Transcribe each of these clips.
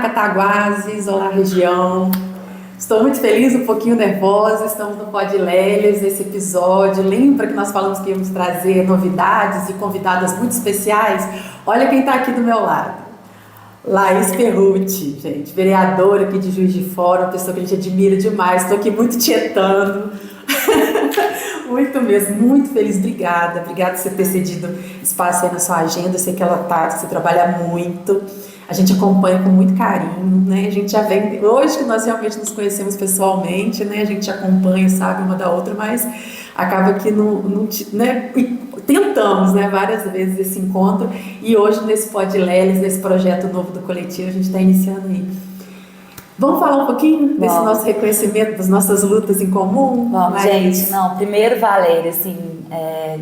Olá, Cataguases, olá, região. Estou muito feliz, um pouquinho nervosa. Estamos no Pod Lélias, esse episódio. Lembra que nós falamos que íamos trazer novidades e convidadas muito especiais? Olha quem está aqui do meu lado. Laís Perrucci, gente, vereadora aqui de Juiz de Fora, uma pessoa que a gente admira demais. Estou aqui muito tietando. Muito mesmo, muito feliz. Obrigada por você ter cedido espaço aí na sua agenda. Eu sei que você trabalha muito. A gente acompanha com muito carinho, né? A gente já vem, hoje que nós realmente nos conhecemos pessoalmente, né? A gente acompanha, sabe, uma da outra, mas acaba que não né? Tentamos, né, várias vezes esse encontro, e hoje nesse Pod Lélias, nesse projeto novo do coletivo, a gente está iniciando aí. Vamos falar um pouquinho desse nosso reconhecimento, das nossas lutas em comum? Vamos, gente. Primeiro, Valéria, assim,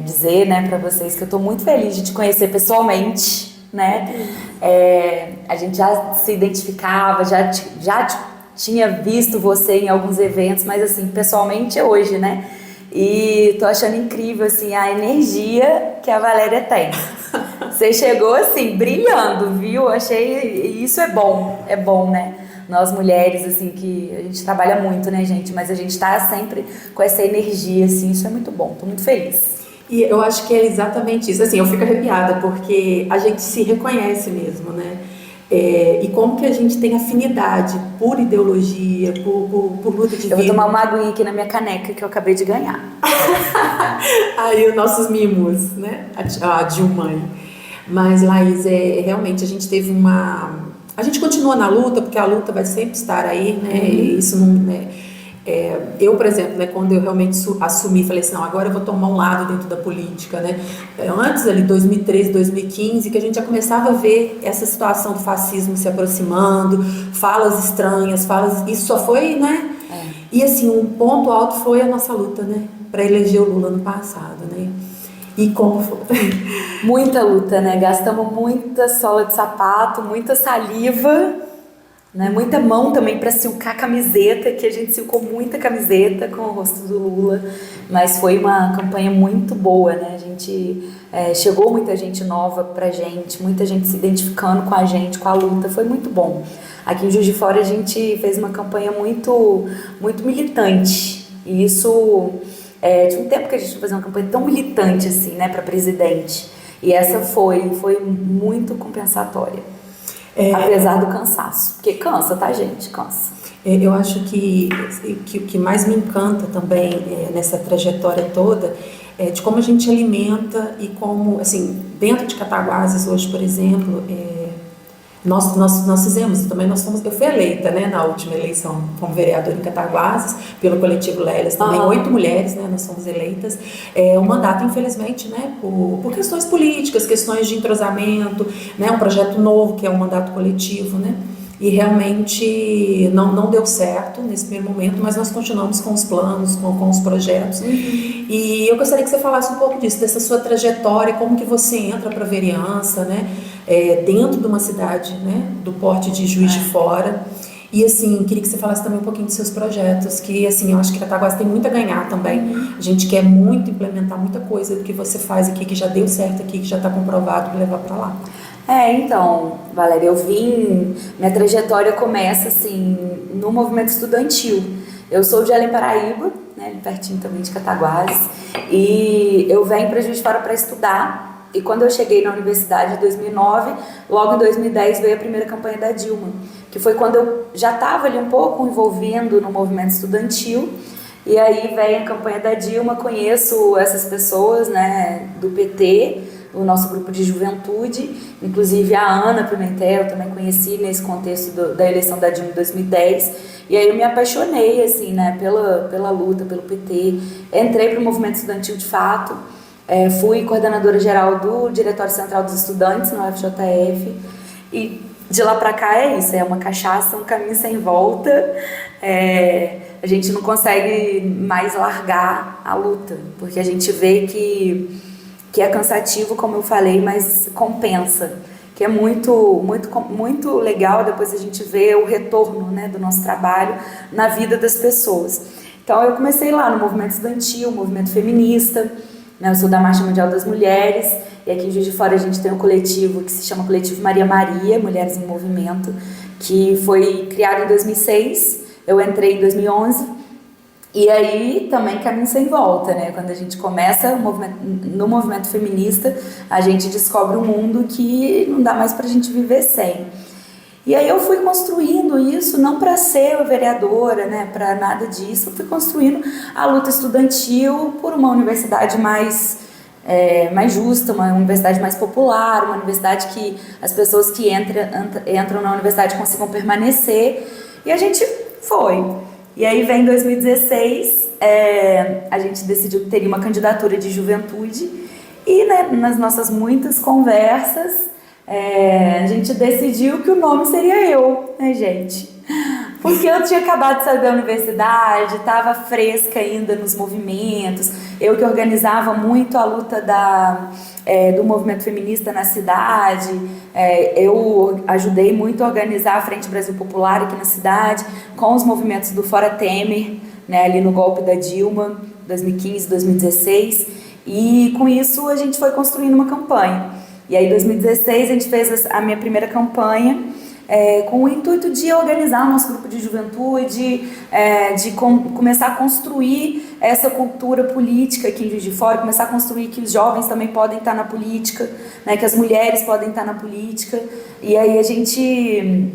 dizer, né, para vocês que eu estou muito feliz de te conhecer pessoalmente, né? A gente já se identificava, já tinha visto você em alguns eventos, mas assim, pessoalmente é hoje, né? E tô achando incrível, assim, a energia que a Valéria tem. Você chegou, assim, brilhando, viu? Achei, isso é bom, né? Nós mulheres, assim, que a gente trabalha muito, né, gente? Mas a gente tá sempre com essa energia, assim, isso é muito bom, tô muito feliz. E eu acho que é exatamente isso, assim, eu fico arrepiada, porque a gente se reconhece mesmo, né? E como que a gente tem afinidade por ideologia, por luta de vida. Eu vou tomar uma aguinha aqui na minha caneca que eu acabei de ganhar. Aí os nossos mimos, né? A Dilma. Mas, Laís, realmente a gente teve a gente continua na luta, porque a luta vai sempre estar aí, né? E isso não... Né? Eu, por exemplo, né, quando eu realmente assumi, falei assim, não, agora eu vou tomar um lado dentro da política, né? Antes ali, 2013, 2015, que a gente já começava a ver essa situação do fascismo se aproximando, falas estranhas, isso só foi, né? E assim, um ponto alto foi a nossa luta, né? Para eleger o Lula no passado, né? E como foi? Muita luta, né? Gastamos muita sola de sapato, muita saliva, né? Muita mão também para silcar camiseta, que a gente silcou muita camiseta com o rosto do Lula, mas foi uma campanha muito boa, né? A gente chegou muita gente nova pra gente, muita gente se identificando com a gente, com a luta, foi muito bom. Aqui em Juiz de Fora a gente fez uma campanha muito, muito militante, e isso tinha um tempo que a gente fazia uma campanha tão militante assim, né, para presidente, e essa foi muito compensatória. Apesar do cansaço, porque cansa, tá, gente? Cansa. Eu acho que o que mais me encanta também nessa trajetória toda é de como a gente alimenta e como, assim, dentro de Cataguases hoje, por exemplo, nós fizemos, também eu fui eleita, né, na última eleição como vereadora em Cataguases, pelo coletivo Lélias, também 8 mulheres, né, nós fomos eleitas, um mandato, infelizmente, né, por questões políticas, questões de entrosamento, né, um projeto novo que é um mandato coletivo, né, e realmente não deu certo nesse primeiro momento, mas nós continuamos com os planos, com os projetos. E eu gostaria que você falasse um pouco disso, dessa sua trajetória, como que você entra para a vereança, né, dentro de uma cidade, né, do porte de Juiz de Fora. E assim, queria que você falasse também um pouquinho dos seus projetos, que assim, eu acho que Cataguases tem muito a ganhar também. A gente quer muito implementar muita coisa do que você faz aqui, que já deu certo aqui, que já está comprovado, para levar para lá. Então, Valéria, minha trajetória começa assim no movimento estudantil. Eu sou de Além Paraíba, né, pertinho também de Cataguases, e eu venho para Juiz de Fora para estudar. E quando eu cheguei na universidade em 2009, logo em 2010 veio a primeira campanha da Dilma, que foi quando eu já estava ali um pouco envolvendo no movimento estudantil. E aí veio a campanha da Dilma, conheço essas pessoas, né, do PT, o nosso grupo de juventude, inclusive a Ana Pimentel, eu também conheci nesse contexto da eleição da Dilma em 2010, e aí eu me apaixonei, assim, né, pela luta, pelo PT, entrei para o movimento estudantil de fato, fui coordenadora geral do Diretório Central dos Estudantes, no FJF, e de lá para cá é isso, é uma cachaça, um caminho sem volta, a gente não consegue mais largar a luta, porque a gente vê que é cansativo, como eu falei, mas compensa, que é muito, muito, muito legal depois a gente vê o retorno, né, do nosso trabalho na vida das pessoas. Então eu comecei lá no movimento estudantil, movimento feminista, né, eu sou da Marcha Mundial das Mulheres, e aqui em Juiz de Fora a gente tem um coletivo que se chama Coletivo Maria Maria, Mulheres em Movimento, que foi criado em 2006, eu entrei em 2011, e aí também caminho sem volta, né? Quando a gente começa no movimento feminista, a gente descobre um mundo que não dá mais pra gente viver sem. E aí eu fui construindo isso, não para ser vereadora, né, para nada disso, eu fui construindo a luta estudantil por uma universidade mais justa, uma universidade mais popular, uma universidade que as pessoas que entram na universidade consigam permanecer, e a gente foi. E aí vem 2016, a gente decidiu que teria uma candidatura de juventude, e né, nas nossas muitas conversas, a gente decidiu que o nome seria eu, né, gente? Porque eu tinha acabado de sair da universidade, estava fresca ainda nos movimentos, eu que organizava muito a luta do movimento feminista na cidade, eu ajudei muito a organizar a Frente Brasil Popular aqui na cidade, com os movimentos do Fora Temer, né, ali no golpe da Dilma, 2015, 2016, e com isso a gente foi construindo uma campanha. E aí, em 2016, a gente fez a minha primeira campanha com o intuito de organizar o nosso grupo de juventude, de começar a construir essa cultura política aqui em Juiz de Fora, começar a construir que os jovens também podem estar na política, né, que as mulheres podem estar na política. E aí a gente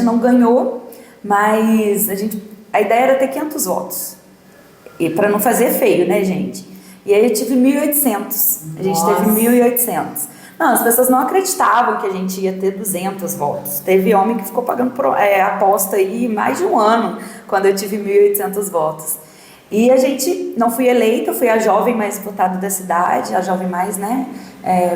não ganhou, mas a ideia era ter 500 votos. E para não fazer feio, né, gente? E aí eu tive 1.800. A gente teve 1.800. Não, as pessoas não acreditavam que a gente ia ter 200 votos. Teve homem que ficou pagando aposta aí mais de um ano, quando eu tive 1.800 votos. E a gente, não fui eleita, fui a jovem mais votada da cidade, a jovem mais, né,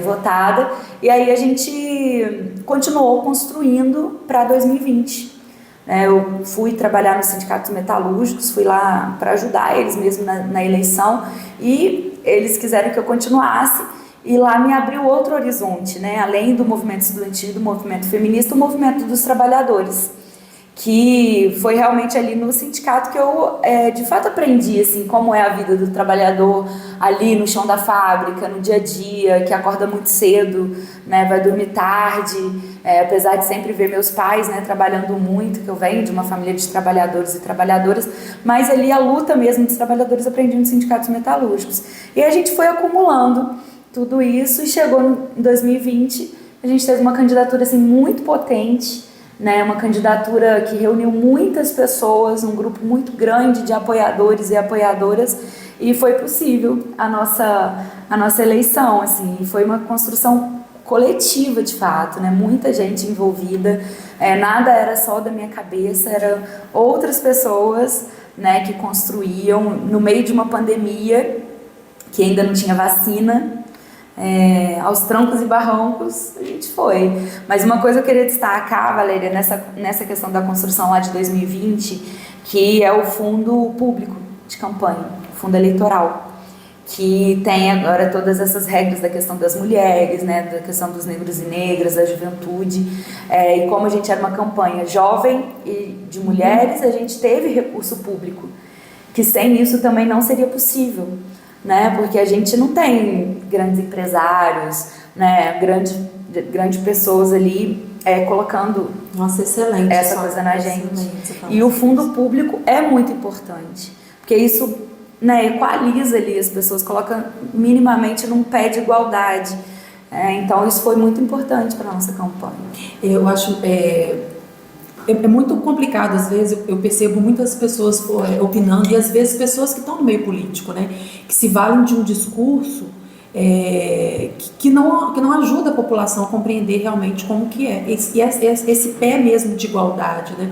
votada. E aí a gente continuou construindo para 2020. Eu fui trabalhar nos sindicatos metalúrgicos, fui lá para ajudar eles mesmo na eleição, e eles quiseram que eu continuasse. E lá me abriu outro horizonte, né? Além do movimento estudantil, do movimento feminista, o movimento dos trabalhadores, que foi realmente ali no sindicato que eu, de fato, aprendi, assim, como é a vida do trabalhador ali no chão da fábrica, no dia a dia, que acorda muito cedo, né? Vai dormir tarde, apesar de sempre ver meus pais, né, trabalhando muito, que eu venho de uma família de trabalhadores e trabalhadoras, mas ali a luta mesmo dos trabalhadores aprendi nos sindicatos metalúrgicos. E a gente foi acumulando tudo isso e chegou em 2020, a gente teve uma candidatura assim, muito potente, né? Uma candidatura que reuniu muitas pessoas, um grupo muito grande de apoiadores e apoiadoras, e foi possível a nossa eleição, assim, foi uma construção coletiva de fato, né? Muita gente envolvida, nada era só da minha cabeça, eram outras pessoas, né, que construíam no meio de uma pandemia que ainda não tinha vacina. Aos trancos e barrancos a gente foi. Mas uma coisa eu queria destacar, Valéria, nessa questão da construção lá de 2020, que é o fundo público de campanha, o fundo eleitoral, que tem agora todas essas regras da questão das mulheres, né, da questão dos negros e negras, da juventude, e como a gente era uma campanha jovem e de mulheres, a gente teve recurso público, que sem isso também não seria possível, né? Porque a gente não tem grandes empresários, né? Grandes pessoas ali colocando excelente, essa coisa na gente. E o fundo público é muito importante, porque isso, né, equaliza ali as pessoas, coloca minimamente num pé de igualdade. Então isso foi muito importante para a nossa campanha. Eu acho é muito complicado, às vezes eu percebo muitas pessoas opinando, e às vezes pessoas que estão no meio político, né, que se valem de um discurso que não ajuda a população a compreender realmente como que é, esse pé mesmo de igualdade, né?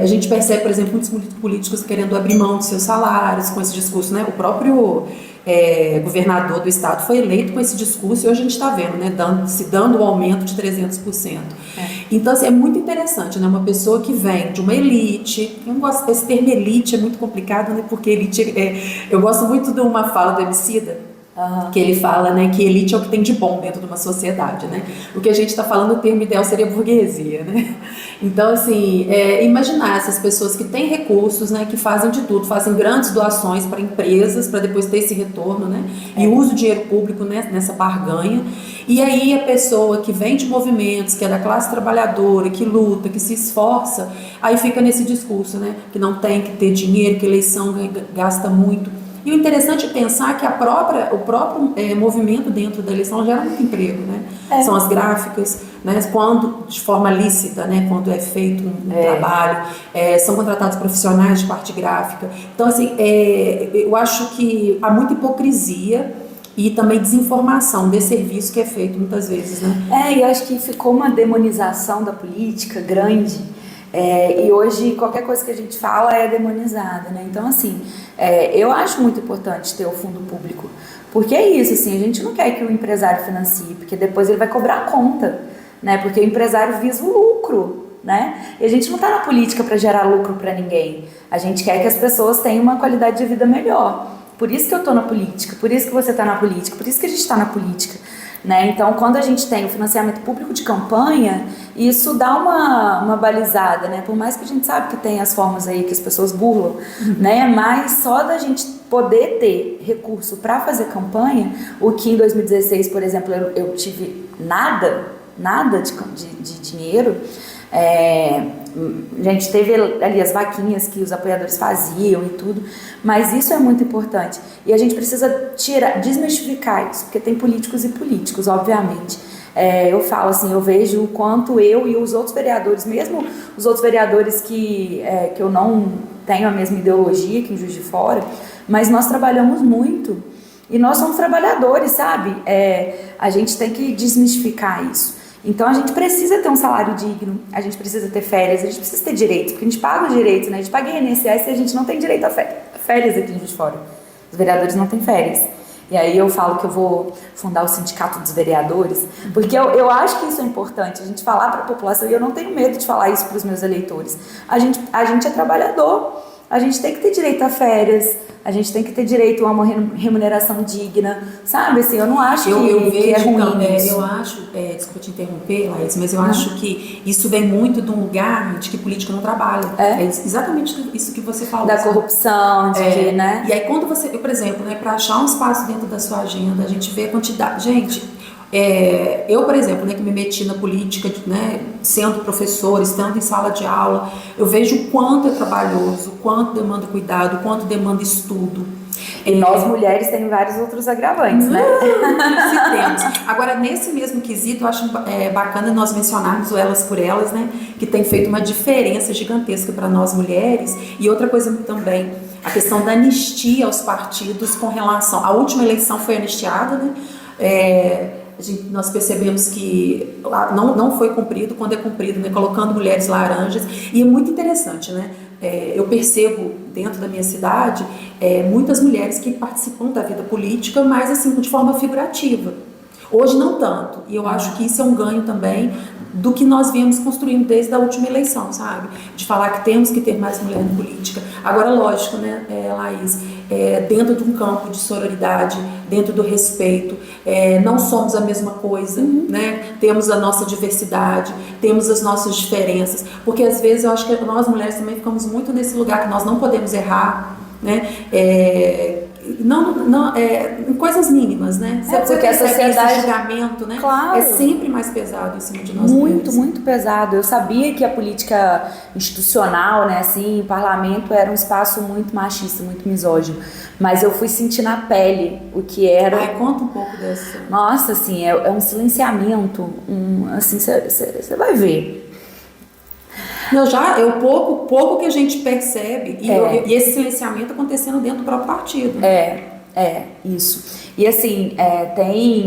A gente percebe, por exemplo, muitos políticos querendo abrir mão de seus salários com esse discurso, né? O próprio governador do estado foi eleito com esse discurso, e hoje a gente está vendo, né, dando um aumento de 300%. Então, assim, é muito interessante, né, uma pessoa que vem de uma elite. Eu não gosto desse termo elite, é muito complicado, né, porque elite eu gosto muito de uma fala do Emicida, que ele fala, né, que elite é o que tem de bom dentro de uma sociedade, né? O que a gente está falando, o termo ideal seria burguesia, né? Então, assim, imaginar essas pessoas que têm recursos, né, que fazem de tudo, fazem grandes doações para empresas, para depois ter esse retorno, né, e usa o dinheiro público, né, nessa barganha. E aí a pessoa que vem de movimentos, que é da classe trabalhadora, que luta, que se esforça, aí fica nesse discurso, né, que não tem que ter dinheiro, que eleição gasta muito. E o interessante é pensar que o próprio movimento dentro da eleição gera muito emprego, né? São as gráficas, né? Quando de forma lícita, né? Quando é feito um trabalho, são contratados profissionais de parte gráfica. Então, assim, eu acho que há muita hipocrisia e também desinformação desse serviço que é feito muitas vezes, né? E eu acho que ficou uma demonização da política grande. E hoje qualquer coisa que a gente fala é demonizada, né? Então, assim, eu acho muito importante ter o fundo público, porque é isso, assim, a gente não quer que o empresário financie, porque depois ele vai cobrar a conta, né? Porque o empresário visa o lucro, né? E a gente não está na política para gerar lucro para ninguém, a gente quer que as pessoas tenham uma qualidade de vida melhor. Por isso que eu estou na política, por isso que você está na política, por isso que a gente está na política. Né? Então, quando a gente tem o financiamento público de campanha, isso dá uma balizada, né? Por mais que a gente sabe que tem as formas aí que as pessoas burlam, né? Mas só da gente poder ter recurso para fazer campanha, o que em 2016, por exemplo, eu tive nada de dinheiro. A gente teve ali as vaquinhas que os apoiadores faziam e tudo, mas isso é muito importante e a gente precisa desmistificar isso, porque tem políticos e políticos, obviamente. Eu falo assim, eu vejo o quanto eu e os outros vereadores, mesmo os outros vereadores que eu não tenho a mesma ideologia que em Juiz de Fora, mas nós trabalhamos muito e nós somos trabalhadores, sabe? A gente tem que desmistificar isso. Então a gente precisa ter um salário digno, a gente precisa ter férias, a gente precisa ter direitos, porque a gente paga os direitos, né? A gente paga INSS e a gente não tem direito a férias aqui em Juiz de Fora. Os vereadores não têm férias. E aí eu falo que eu vou fundar o Sindicato dos Vereadores, porque eu acho que isso é importante, a gente falar para a população, e eu não tenho medo de falar isso para os meus eleitores. A gente é trabalhador, a gente tem que ter direito a férias, a gente tem que ter direito a uma remuneração digna, sabe? Assim, eu não acho que é ruim isso. Eu acho, desculpa te interromper, Laís, mas eu acho que isso vem muito de um lugar de que política não trabalha. É exatamente isso que você falou. Da corrupção, né? E aí quando você, por exemplo, né, para achar um espaço dentro da sua agenda, a gente vê a quantidade. Gente, eu, por exemplo, né, que me meti na política, né, sendo professora, estando em sala de aula, eu vejo o quanto é trabalhoso, o quanto demanda cuidado, o quanto demanda estudo. E nós mulheres temos vários outros agravantes, né? Temos. Agora, nesse mesmo quesito, eu acho bacana nós mencionarmos o Elas por Elas, né, que tem feito uma diferença gigantesca para nós mulheres. E outra coisa também, a questão da anistia aos partidos com relação... A última eleição foi anistiada, né? Nós percebemos que não foi cumprido, quando é cumprido, né, colocando mulheres laranjas, e é muito interessante, né? Eu percebo dentro da minha cidade muitas mulheres que participam da vida política, mas assim, de forma figurativa. Hoje não tanto, e eu acho que isso é um ganho também do que nós viemos construindo desde a última eleição, sabe? De falar que temos que ter mais mulher na política. Agora, lógico, né, Laís, dentro de um campo de sororidade, dentro do respeito, não somos a mesma coisa, né? Temos a nossa diversidade, temos as nossas diferenças, porque às vezes eu acho que nós mulheres também ficamos muito nesse lugar que nós não podemos errar, né? Em coisas mínimas, né? Porque a sociedade, julgamento, né? Claro, é sempre mais pesado em cima de nós. Muito pesado. Eu sabia que a política institucional, né, assim, o parlamento era um espaço muito machista, muito misógino, mas eu fui sentir na pele o que era. Conta um pouco dessa. Nossa, assim, é um silenciamento, assim, você vai ver. O pouco que a gente percebe e esse silenciamento acontecendo dentro do próprio partido. Isso. E assim,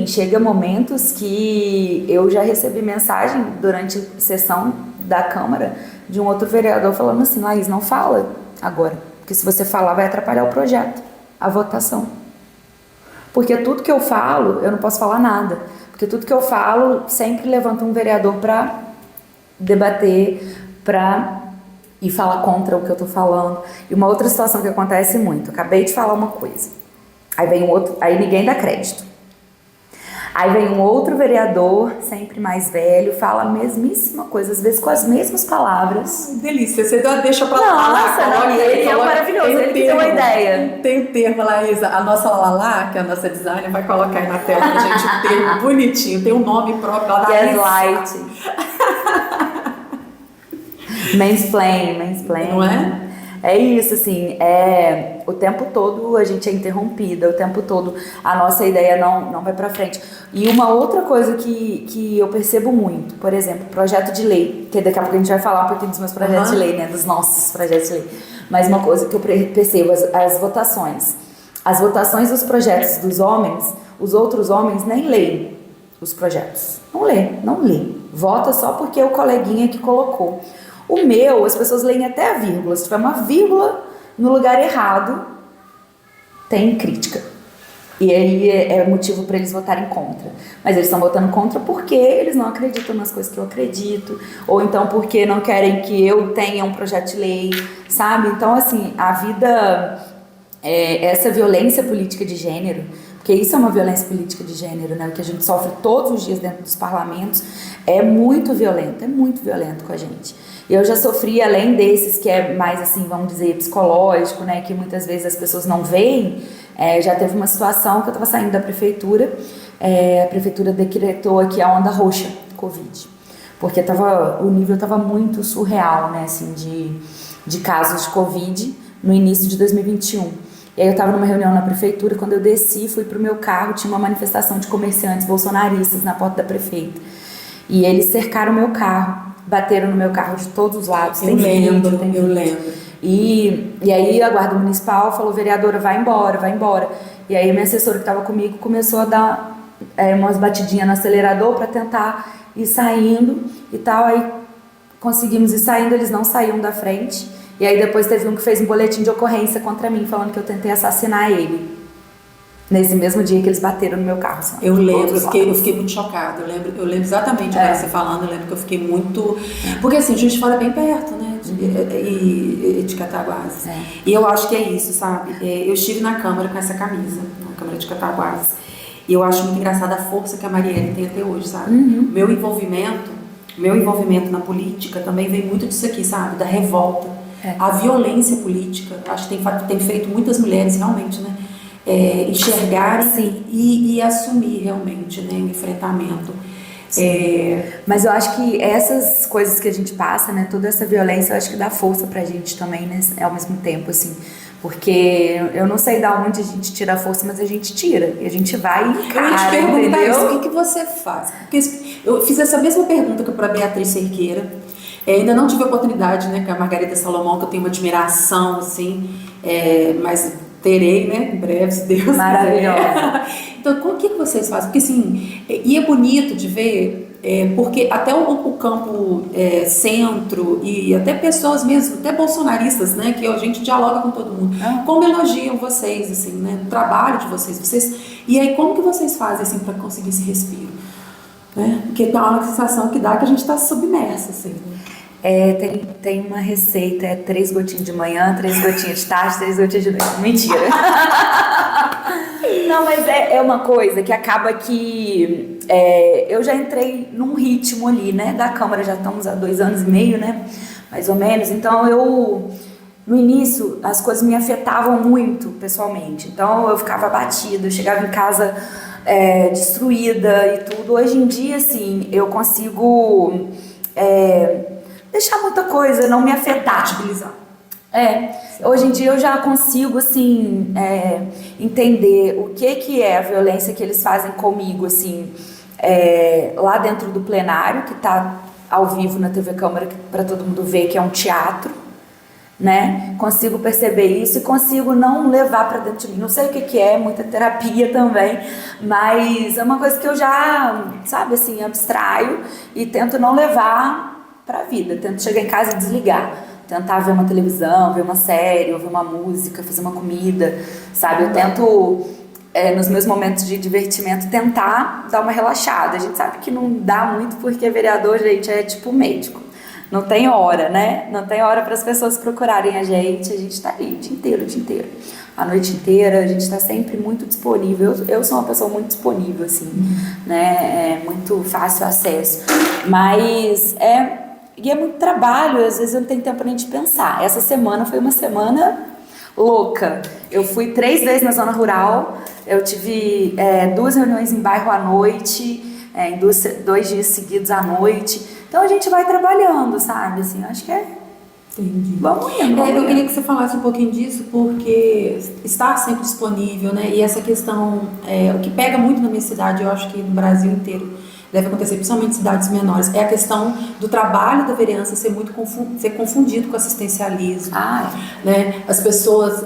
chega momentos que eu já recebi mensagem durante a sessão da Câmara de um outro vereador falando assim: Laís, não fala agora, porque se você falar vai atrapalhar o projeto, a votação. Porque tudo que eu falo, eu não posso falar nada, porque tudo que eu falo sempre levanta um vereador para debater, e falar contra o que eu tô falando. E uma outra situação que acontece muito, eu acabei de falar uma coisa, aí vem outro, aí ninguém dá crédito. Aí vem um outro vereador, sempre mais velho, fala a mesmíssima coisa, às vezes com as mesmas palavras. Ai, delícia, você deixa pra Nossa, não, e ele é maravilhoso, ele que deu a ideia. Tem um termo, Laísa, a nossa Lala, que é a nossa designer, vai colocar aí na tela pra gente um termo bonitinho, tem um nome próprio, ela dá Gaslight. Mansplain. Não é? É isso, assim, o tempo todo a gente é interrompida, o tempo todo a nossa ideia não vai pra frente. E uma outra coisa que eu percebo muito, por exemplo, projeto de lei, que daqui a pouco a gente vai falar um pouquinho dos meus projetos de lei, né, dos nossos projetos de lei. Mas uma coisa que eu percebo, as votações. As votações dos projetos dos homens, os outros homens nem leem os projetos. Não lê. Vota só porque é o coleguinha que colocou. O meu, as pessoas leem até a vírgula. Se tiver uma vírgula no lugar errado, tem crítica. E aí é motivo para eles votarem contra. Mas eles estão votando contra porque eles não acreditam nas coisas que eu acredito. Ou então porque não querem que eu tenha um projeto de lei, sabe? Então, assim, a vida... essa violência política de gênero, porque isso é uma violência política de gênero, né? O que a gente sofre todos os dias dentro dos parlamentos é muito violento com a gente. Eu já sofri, além desses que é mais assim, vamos dizer, psicológico, né? Que muitas vezes as pessoas não veem. Já teve uma situação que eu estava saindo da prefeitura, a prefeitura decretou aqui a onda roxa Covid, porque o nível estava muito surreal, né? Assim, de casos de Covid no início de 2021. E aí eu estava numa reunião na prefeitura, quando eu desci, fui pro meu carro, tinha uma manifestação de comerciantes bolsonaristas na porta da prefeita. E eles cercaram o meu carro, bateram no meu carro de todos os lados. Eu lembro. E aí a guarda municipal falou, vereadora, vai embora. E aí a minha assessora que estava comigo começou a dar umas batidinhas no acelerador para tentar ir saindo e tal. Aí conseguimos ir saindo, eles não saíam da frente. E aí depois teve um que fez um boletim de ocorrência contra mim, falando que eu tentei assassinar ele. Nesse mesmo dia que eles bateram no meu carro. Eu lembro, eu fiquei muito chocada. Eu lembro exatamente agora você falando, eu lembro que eu fiquei muito... Porque assim, Juiz de Fora é bem perto, né? De Cataguases. E eu acho que é isso, sabe? Eu estive na Câmara com essa camisa, na Câmara de Cataguases. E eu acho muito engraçada a força que a Marielle tem até hoje, sabe? Meu envolvimento na política também vem muito disso aqui, sabe? Da revolta. A violência política, acho que tem feito muitas mulheres realmente, né? Enxergarem e assumir realmente, né, o enfrentamento. Mas eu acho que essas coisas que a gente passa, né, toda essa violência, eu acho que dá força pra gente também, né, ao mesmo tempo, assim, porque eu não sei de onde a gente tira a força, mas a gente tira, e a gente vai e encara, eu ia te perguntar entendeu? Isso, o que você faz? Porque eu fiz essa mesma pergunta que para Beatriz Cerqueira, ainda não tive a oportunidade, né, com a Margarida Salomão, que eu tenho uma admiração, assim, mas... terei, né, em breve, se Deus quiser. Maravilhosa. Então, o que vocês fazem? Porque, assim, e é bonito de ver, porque até o campo centro e até pessoas mesmo, até bolsonaristas, né, que a gente dialoga com todo mundo, como elogiam vocês, assim, né, o trabalho de vocês, e aí como que vocês fazem, assim, para conseguir esse respiro? Né? Porque tem uma sensação que dá que a gente está submersa, assim, né? Tem uma receita, 3 gotinhas de manhã, 3 gotinhas de tarde, 3 gotinhas de noite. Mentira. Não, mas é uma coisa que acaba que eu já entrei num ritmo ali, né, da Câmara, já estamos há 2 anos e meio, né, mais ou menos. Então no início as coisas me afetavam muito pessoalmente, então eu ficava abatida, eu chegava em casa destruída e tudo. Hoje em dia, assim, eu consigo... deixar muita coisa, não me afetar. Hoje em dia eu já consigo, assim, entender o que é a violência que eles fazem comigo, assim, lá dentro do plenário, que tá ao vivo na TV Câmara para todo mundo ver que é um teatro, né? Consigo perceber isso e consigo não levar para dentro de mim. Não sei o que é, muita terapia também, mas é uma coisa que eu já, sabe, assim, abstraio e tento não levar para a vida, tento chegar em casa e desligar, tentar ver uma televisão, ver uma série, ouvir uma música, fazer uma comida, sabe? Eu tento, nos meus momentos de divertimento, tentar dar uma relaxada. A gente sabe que não dá muito porque vereador, gente, é tipo médico. Não tem hora, né? Não tem hora para as pessoas procurarem a gente tá ali o dia inteiro. a noite inteira, a gente está sempre muito disponível. Eu sou uma pessoa muito disponível, assim, né? É muito fácil acesso. Mas e é muito trabalho, às vezes eu não tenho tempo nem de pensar. Essa semana foi uma semana louca. Eu fui 3 vezes na zona rural, eu tive 2 reuniões em bairro à noite, em 2 dias seguidos à noite. Então a gente vai trabalhando, sabe? Assim, eu acho que Entendi. vamos indo. Eu queria que você falasse um pouquinho disso, porque está sempre disponível, né? E essa questão, o que pega muito na minha cidade, eu acho que no Brasil inteiro deve acontecer, principalmente em cidades menores, é a questão do trabalho da vereança ser confundido com assistencialismo. Né? As pessoas,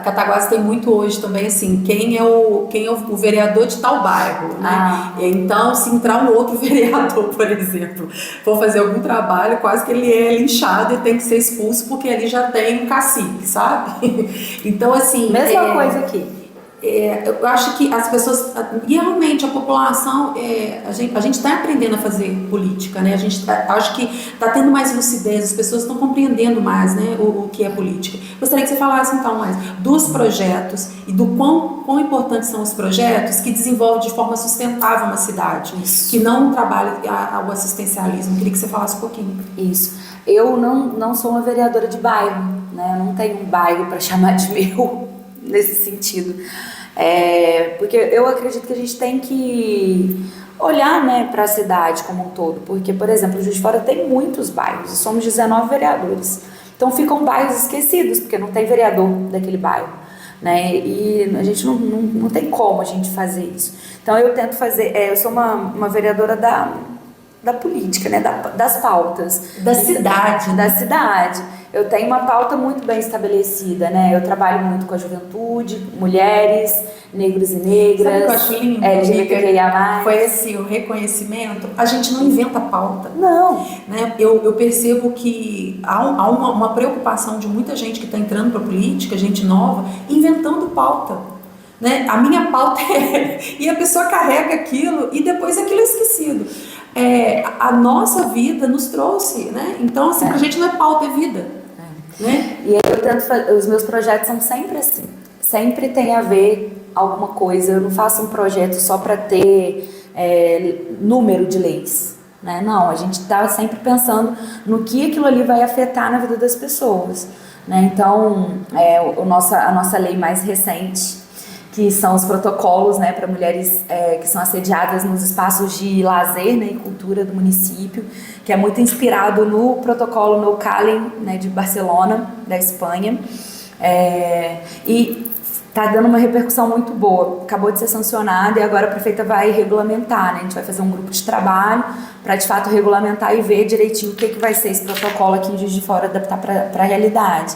Cataguases tem muito hoje também, assim, quem é o vereador de tal bairro, né? Então, se entrar um outro vereador, por exemplo, for fazer algum trabalho, quase que ele é linchado e tem que ser expulso, porque ali já tem um cacique, sabe? Então, assim... Mesma coisa aqui. Eu acho que as pessoas, e realmente a população, a gente está aprendendo a fazer política, né? Acho que está tendo mais lucidez, as pessoas estão compreendendo mais, né, o que é política. Gostaria que você falasse então mais dos projetos e do quão importantes são os projetos que desenvolvem de forma sustentável uma cidade, que não trabalha o assistencialismo. Queria que você falasse um pouquinho. Isso. Eu não sou uma vereadora de bairro, né? Eu não tenho um bairro para chamar de meu. Nesse sentido, porque eu acredito que a gente tem que olhar, né, para a cidade como um todo, porque, por exemplo, Juiz de Fora tem muitos bairros e somos 19 vereadores, então ficam bairros esquecidos, porque não tem vereador daquele bairro, né, e a gente não tem como a gente fazer isso. Então eu tento fazer, eu sou uma vereadora da política, né, das pautas. Da cidade. Eu tenho uma pauta muito bem estabelecida, né? Eu trabalho muito com a juventude, mulheres, negros e negras. Sabe o que eu acho lindo? LGBTQIA+. Foi assim, o reconhecimento. A gente não inventa pauta. Não. Né? Eu percebo que há uma preocupação de muita gente que está entrando para a política, gente nova, inventando pauta. Né? A minha pauta e a pessoa carrega aquilo e depois aquilo é esquecido. A nossa vida nos trouxe, né? Então, assim, pra gente não é pauta, é vida. Né? E aí eu tento os meus projetos são sempre assim. Sempre tem a ver alguma coisa. Eu não faço um projeto só para ter número de leis. Né? Não, a gente está sempre pensando no que aquilo ali vai afetar na vida das pessoas. Né? Então, a nossa lei mais recente, que são os protocolos, né, para mulheres que são assediadas nos espaços de lazer, né, e cultura do município, que é muito inspirado no protocolo No Calen, né, de Barcelona, da Espanha, e está dando uma repercussão muito boa. Acabou de ser sancionada e agora a prefeita vai regulamentar, né? A gente vai fazer um grupo de trabalho para de fato regulamentar e ver direitinho o que vai ser esse protocolo aqui em Juiz de Fora, adaptar para a realidade.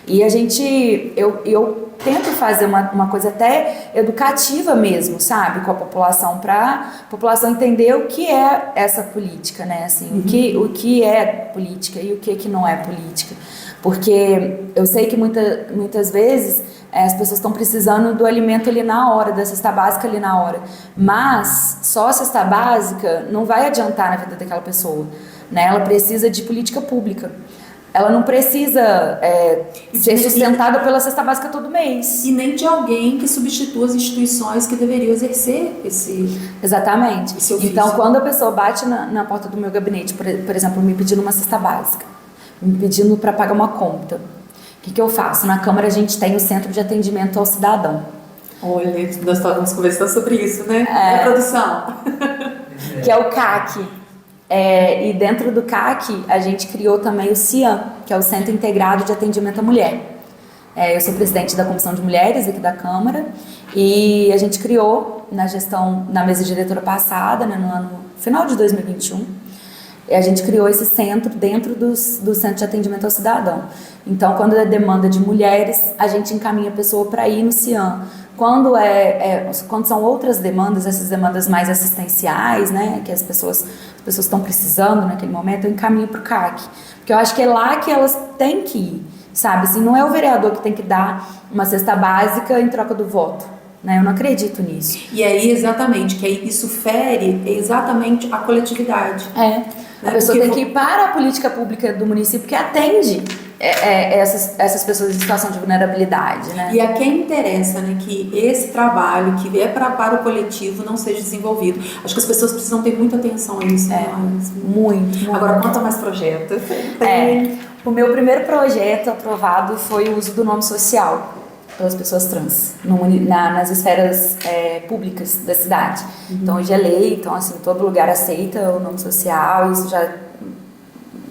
E eu tento fazer uma coisa até educativa mesmo, sabe, com a população, para a população entender o que é essa política, né, assim, o que é política e o que não é política, porque eu sei que muitas vezes as pessoas estão precisando do alimento ali na hora, da cesta básica ali na hora, mas só a cesta básica não vai adiantar na vida daquela pessoa, né, ela precisa de política pública. Ela não precisa ser sustentada pela cesta básica todo mês. E nem de alguém que substitua as instituições que deveriam exercer esse... Exatamente. Esse ofício. Então, quando a pessoa bate na porta do meu gabinete, por exemplo, me pedindo uma cesta básica, me pedindo para pagar uma conta, o que eu faço? Na Câmara a gente tem o Centro de Atendimento ao Cidadão. Olha, nós estávamos conversando sobre isso, né? Produção. Que é o CAC. E dentro do CAC, a gente criou também o CIAM, que é o Centro Integrado de Atendimento à Mulher. Eu sou presidente da Comissão de Mulheres aqui da Câmara e a gente criou na mesa diretora passada, né, no final de 2021, a gente criou esse centro dentro do Centro de Atendimento ao Cidadão. Então, quando é demanda de mulheres, a gente encaminha a pessoa para ir no CIAM. Quando são outras demandas, essas demandas mais assistenciais, né, que as pessoas estão precisando naquele momento, eu encaminho para o CAC. Porque eu acho que é lá que elas têm que ir, sabe? Assim, não é o vereador que tem que dar uma cesta básica em troca do voto. Né? Eu não acredito nisso. E aí, exatamente, que aí isso fere exatamente a coletividade. A pessoa tem que ir para a política pública do município que atende essas pessoas em situação de vulnerabilidade, né? E a quem interessa, né, que esse trabalho que é para o coletivo não seja desenvolvido. Acho que as pessoas precisam ter muita atenção a isso. Muito. Agora, conta mais projeto. O meu primeiro projeto aprovado foi o uso do nome social pelas pessoas trans nas esferas públicas da cidade. Então, hoje é lei, então, assim, todo lugar aceita o nome social, isso já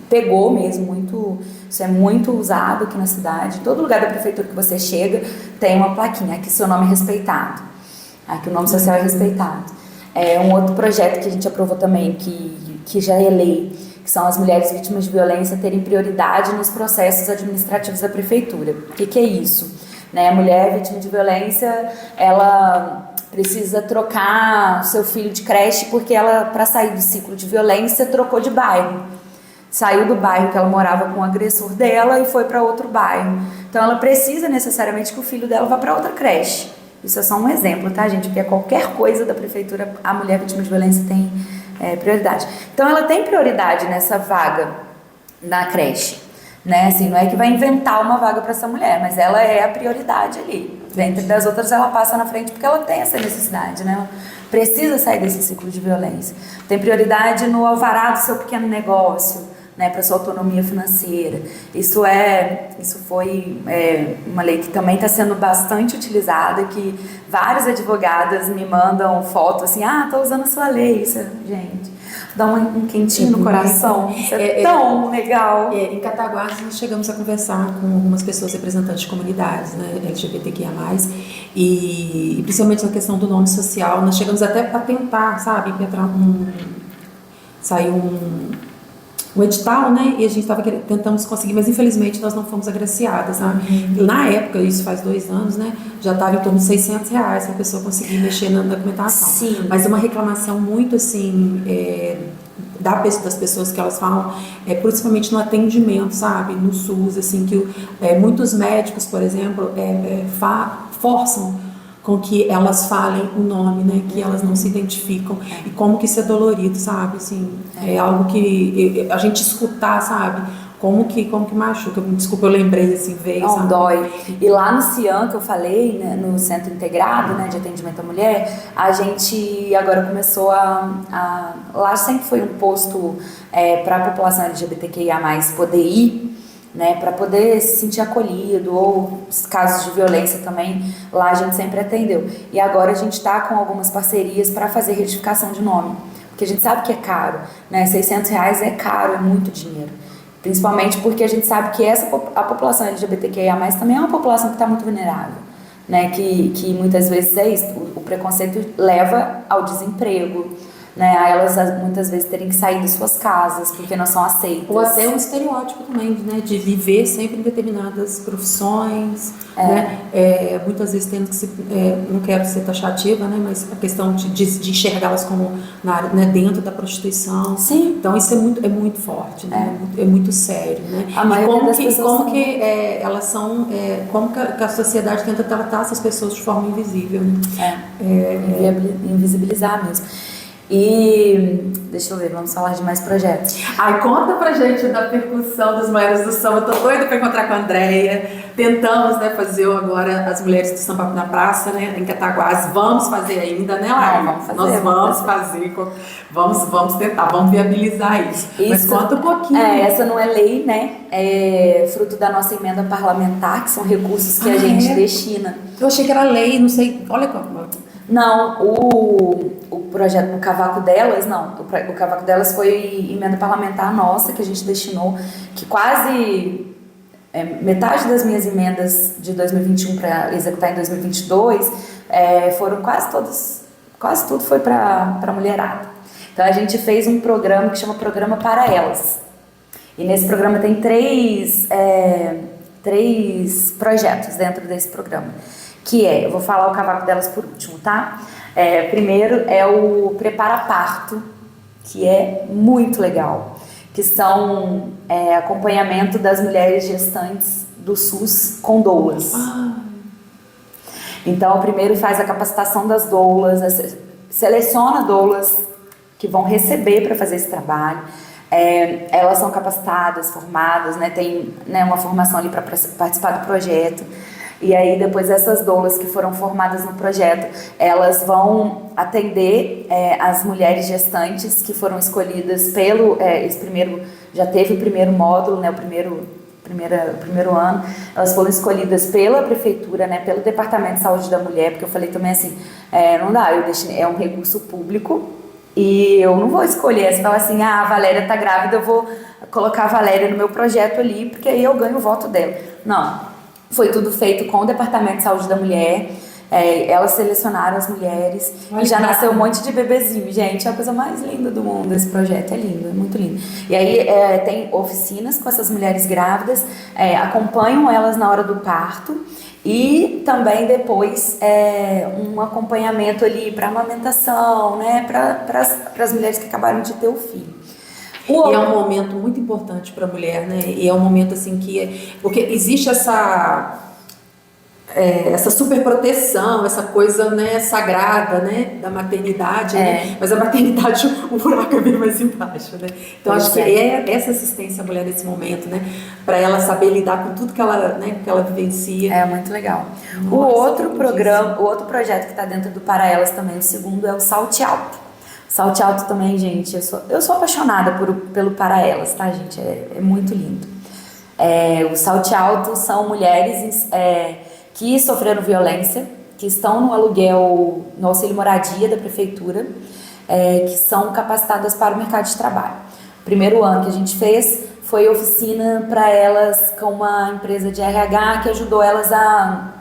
pegou mesmo muito, isso é muito usado aqui na cidade. Todo lugar da prefeitura que você chega tem uma plaquinha, aqui seu nome é respeitado, aqui o nome social é respeitado. Um outro projeto que a gente aprovou também, que já é lei, que são as mulheres vítimas de violência terem prioridade nos processos administrativos da prefeitura. O que é isso? Né, a mulher vítima de violência, ela precisa trocar seu filho de creche porque ela, para sair do ciclo de violência, trocou de bairro. Saiu do bairro que ela morava com o agressor dela e foi para outro bairro. Então ela precisa necessariamente que o filho dela vá para outra creche. Isso é só um exemplo, tá, gente? Porque qualquer coisa da prefeitura, a mulher vítima de violência tem prioridade. Então ela tem prioridade nessa vaga na creche. Né? Assim, não é que vai inventar uma vaga para essa mulher, mas ela é a prioridade ali. Dentre das outras, ela passa na frente porque ela tem essa necessidade, né? Ela precisa sair desse ciclo de violência. Tem prioridade no alvará do seu pequeno negócio, né? Para sua autonomia financeira. Isso foi uma lei que também está sendo bastante utilizada, que várias advogadas me mandam foto assim, tô usando a sua lei, isso, gente. Dá um quentinho no coração. Isso é tão legal. Em Cataguases, nós chegamos a conversar com algumas pessoas representantes de comunidades, né, LGBTQIA+, e principalmente na questão do nome social. Nós chegamos até a tentar, sabe, saiu um edital, né, e a gente estava tentando conseguir, mas infelizmente nós não fomos agraciadas, sabe? Na época, isso faz 2 anos, né, já estava em torno de R$600 para a pessoa conseguir mexer na documentação. Sim. Mas é uma reclamação muito, assim, das pessoas que elas falam, principalmente no atendimento, sabe, no SUS, assim, que muitos médicos, por exemplo, forçam com que elas falem o nome, né, que elas não se identificam, e como que isso é dolorido, sabe, assim, é algo que a gente escutar, sabe, como que machuca. Desculpa, eu lembrei assim, veio, não, sabe? dói. E lá no CIAN, que eu falei, né, no Centro Integrado, né, de Atendimento à Mulher, a gente agora começou lá sempre foi um posto para a população LGBTQIA+, poder ir, né, para poder se sentir acolhido, ou casos de violência também, lá a gente sempre atendeu. E agora a gente está com algumas parcerias para fazer retificação de nome, porque a gente sabe que é caro, né, R$600 é caro, é muito dinheiro. Principalmente porque a gente sabe que a população LGBTQIA+, também é uma população que está muito vulnerável, né, que muitas vezes é isso, o preconceito leva ao desemprego, né, a elas muitas vezes terem que sair de suas casas porque não são aceitas. Ou até um estereótipo também, né, de viver sempre em determinadas profissões, né, muitas vezes tendo que não quero ser taxativa, né, mas a questão de enxergá-las como na área, né, dentro da prostituição. Sim. Então isso é muito forte, né, é muito sério, né. A maioria das pessoas como que elas são, como que a sociedade tenta tratar essas pessoas de forma invisível, né. Invisibilizar mesmo. E deixa eu ver, vamos falar de mais projetos. Conta pra gente da percussão das Mulheres do Samba. Eu tô doida pra encontrar com a Andréia. Tentamos, né, fazer agora as Mulheres do Samba na praça, né, em Cataguases. Vamos fazer ainda, né, Laís? Vamos fazer. Nós vamos fazer. Vamos tentar, vamos viabilizar isso. Mas conta um pouquinho. Essa não é lei, né? É fruto da nossa emenda parlamentar, que são recursos que a gente destina. Eu achei que era lei, não sei. Olha como. Não, o projeto, o Cavaco Delas, não. O Cavaco Delas foi emenda parlamentar nossa, que a gente destinou, que quase metade das minhas emendas de 2021 para executar em 2022 foram quase tudo foi para mulherada. Então a gente fez um programa que chama Programa para Elas. E nesse programa tem três projetos dentro desse programa. Que eu vou falar o Cavaco Delas por último, tá? Primeiro é o Prepara Parto, que é muito legal, que são acompanhamento das mulheres gestantes do SUS com doulas. Então, primeiro faz a capacitação das doulas, seleciona doulas que vão receber para fazer esse trabalho, Elas são capacitadas, formadas, né, tem, né, uma formação ali para participar do projeto. E aí depois essas doulas que foram formadas no projeto, elas vão atender as mulheres gestantes que foram escolhidas pelo, já teve o primeiro módulo, né, o primeiro ano, elas foram escolhidas pela prefeitura, né, pelo Departamento de Saúde da Mulher, porque eu falei também assim, não dá, é um recurso público e eu não vou escolher, você fala assim, a Valéria tá grávida, eu vou colocar a Valéria no meu projeto ali, porque aí eu ganho o voto dela. Não. Foi tudo feito com o Departamento de Saúde da Mulher, elas selecionaram as mulheres. Olha, e já nasceu um monte de bebezinho, gente, é a coisa mais linda do mundo, esse projeto é lindo, é muito lindo. E aí tem oficinas com essas mulheres grávidas, acompanham elas na hora do parto e também depois um acompanhamento ali para amamentação, né, para as mulheres que acabaram de ter o filho. E é um momento muito importante para a mulher, né? E é um momento assim porque existe essa super proteção, essa coisa, né, sagrada, né, da maternidade, né? Mas a maternidade, o buraco é bem mais embaixo, né? Então acho que essa assistência à mulher nesse momento, né, para ela saber lidar com tudo que ela, né, que ela vivencia. É muito legal. Nossa, o outro projeto que está dentro do Para Elas também, o segundo é o Salte Alto. Salte Alto também, gente, eu sou apaixonada pelo Para Elas, tá, gente? É muito lindo. O Salte Alto são mulheres que sofreram violência, que estão no aluguel, no auxílio moradia da prefeitura, que são capacitadas para o mercado de trabalho. O primeiro ano que a gente fez foi oficina para elas com uma empresa de RH que ajudou elas a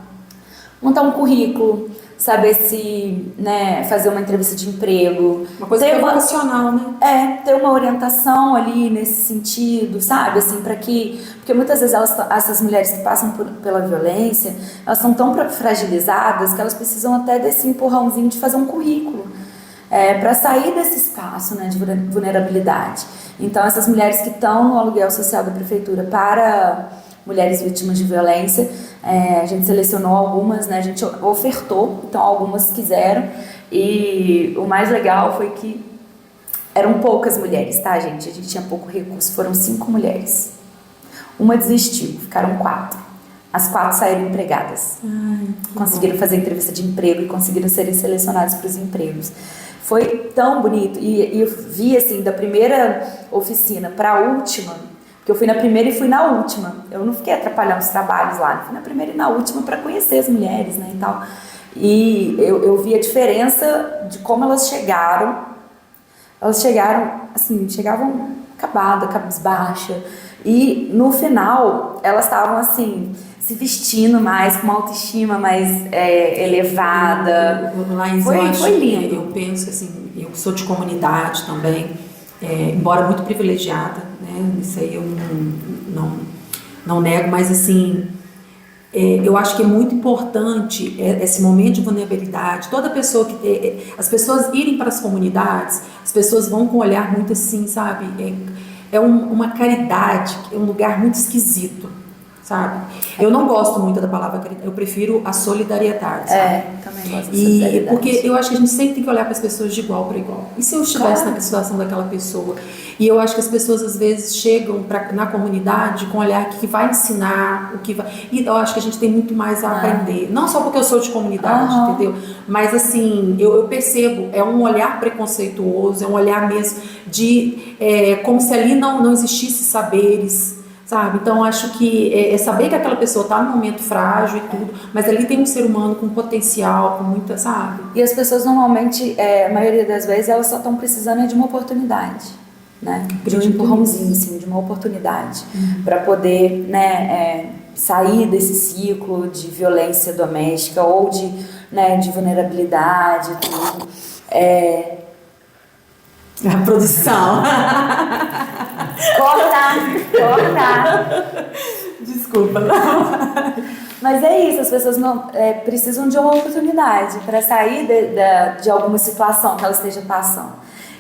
montar um currículo, saber se, né, fazer uma entrevista de emprego. Uma coisa vocacional, né? Ter uma orientação ali nesse sentido, sabe? Assim, porque muitas vezes essas mulheres que passam pela violência, elas são tão fragilizadas que elas precisam até desse empurrãozinho de fazer um currículo. Para sair desse espaço, né, de vulnerabilidade. Então, essas mulheres que estão no aluguel social da prefeitura para mulheres vítimas de violência, a gente selecionou algumas, né, a gente ofertou, então algumas quiseram, e o mais legal foi que eram poucas mulheres, tá, gente? A gente tinha pouco recurso, foram 5 mulheres. Uma desistiu, ficaram 4. As 4 saíram empregadas. Conseguiram fazer entrevista de emprego e conseguiram serem selecionadas para os empregos. Foi tão bonito, e eu vi, assim, da primeira oficina para a última, porque eu fui na primeira e fui na última. Eu não fiquei atrapalhando os trabalhos lá, eu fui na primeira e na última para conhecer as mulheres, né, e tal. E eu vi a diferença de como elas chegaram. Elas chegaram, assim, chegavam acabadas, cabisbaixa. E no final, elas estavam, assim, se vestindo mais, com uma autoestima mais elevada. Laís, foi lindo. Eu penso, assim, eu sou de comunidade também, embora muito privilegiada, né? Isso aí eu não nego, mas assim, eu acho que é muito importante esse momento de vulnerabilidade. Toda pessoa as pessoas irem para as comunidades, as pessoas vão com um olhar muito assim, sabe? Uma caridade, é um lugar muito esquisito, sabe? Eu não gosto muito da palavra caridade, eu prefiro a solidariedade, sabe? Também gosto de solidariedade. Porque eu acho que a gente sempre tem que olhar para as pessoas de igual para igual. E se eu estivesse na situação daquela pessoa? E eu acho que as pessoas às vezes chegam na comunidade com um olhar que vai ensinar, e eu acho que a gente tem muito mais a aprender. Não só porque eu sou de comunidade, entendeu? Mas assim, eu percebo, é um olhar preconceituoso, é um olhar mesmo de como se ali não existisse saberes, sabe? Então acho que saber que aquela pessoa está num momento frágil e tudo, mas ali tem um ser humano com potencial, com muita, sabe? E as pessoas normalmente, a maioria das vezes, elas só estão precisando de uma oportunidade, né? De um empurrãozinho, assim, de uma oportunidade para poder, né, sair desse ciclo de violência doméstica ou de vulnerabilidade, tudo. A produção. Corta. Desculpa, não. Mas é isso, as pessoas precisam de uma oportunidade para sair de alguma situação que elas estejam passando.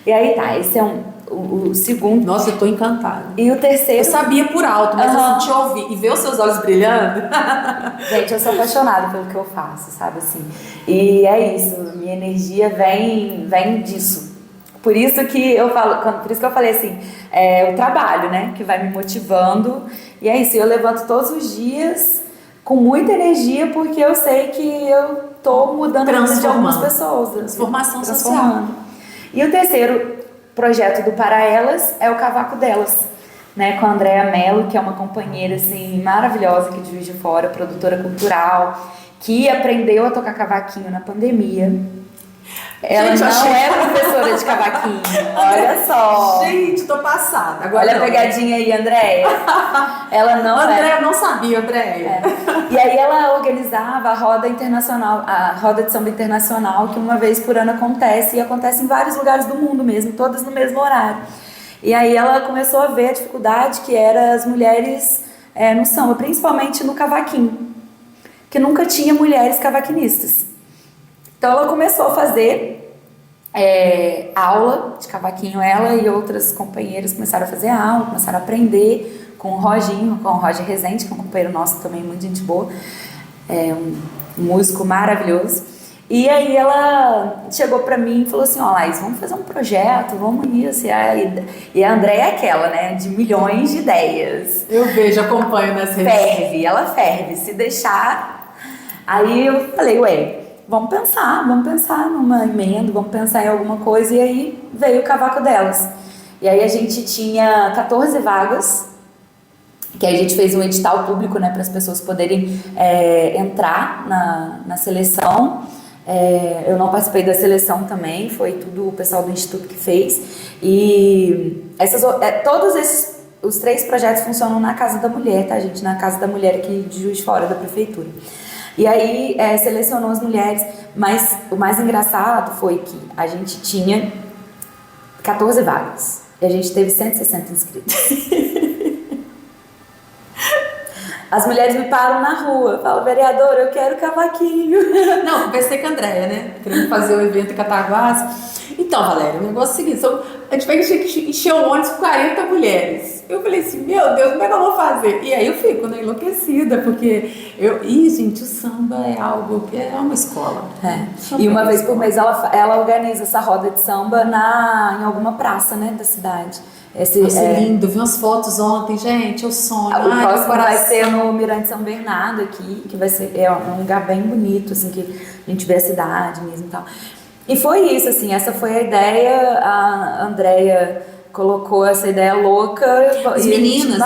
E aí tá, esse é o segundo. Nossa, eu tô encantada. E o terceiro... Eu sabia por alto, mas assim, te ouvir e ver os seus olhos brilhando. Gente, eu sou apaixonada pelo que eu faço, sabe assim? E é isso, minha energia vem disso. Por isso que eu falo, por isso que eu falei assim, o trabalho, né, que vai me motivando. E é isso, eu levanto todos os dias com muita energia, porque eu sei que eu tô mudando a vida de algumas pessoas. Transformação social. E o terceiro projeto do Para Elas é o Cavaco Delas, né, com a Andréa Mello, que é uma companheira assim maravilhosa aqui de Juiz de Fora, produtora cultural, que aprendeu a tocar cavaquinho na pandemia. Ela não é professora de cavaquinho, olha só. Gente, tô passada. Agora olha a pegadinha aí, Andréia. Ela não Andréia não sabia, Andréia. E aí ela organizava a roda internacional, a roda de samba internacional, que uma vez por ano acontece, e acontece em vários lugares do mundo mesmo, todas no mesmo horário. E aí ela começou a ver a dificuldade que era as mulheres no samba, principalmente no cavaquinho, que nunca tinha mulheres cavaquinistas. Então ela começou a fazer aula de cavaquinho, ela e outras companheiras começaram a fazer aula, começaram a aprender com o Roginho, com o Roger Rezende, que é um companheiro nosso também, muito gente boa, um músico maravilhoso. E aí ela chegou pra mim e falou assim, Laís, vamos fazer um projeto, vamos isso. E a Andréia é aquela, né, de milhões de ideias. Eu vejo, acompanho nas redes. Ela ferve, se deixar. Aí eu falei, vamos pensar numa emenda, vamos pensar em alguma coisa. E aí veio o Cavaco Delas. E aí a gente tinha 14 vagas, que aí a gente fez um edital público, né, para as pessoas poderem entrar na seleção. Eu não participei da seleção também, foi tudo o pessoal do Instituto que fez. E todos os 3 projetos funcionam na Casa da Mulher, tá, gente? Na Casa da Mulher aqui de Juiz de Fora, da Prefeitura. E aí selecionou as mulheres, mas o mais engraçado foi que a gente tinha 14 vagas e a gente teve 160 inscritos. As mulheres me param na rua, falam, vereadora, eu quero cavaquinho. Não, conversei com a Andréia, né? Querendo fazer um evento em Cataguases. Então, Valéria, o negócio é o seguinte, a gente tinha que encher o ônibus com 40 mulheres. Eu falei assim, meu Deus, como é que eu vou fazer? E aí eu fico, né, enlouquecida, porque gente, o samba é algo que é uma escola. E uma vez por mês ela organiza essa roda de samba em alguma praça, né, da cidade. Lindo, vi umas fotos ontem, gente, eu sonho. O próximo vai ser no Mirante São Bernardo aqui, que vai ser um lugar bem bonito, assim, que a gente vê a cidade mesmo e tal. E foi isso, assim, essa foi a ideia, a Andréia colocou essa ideia louca. As meninas,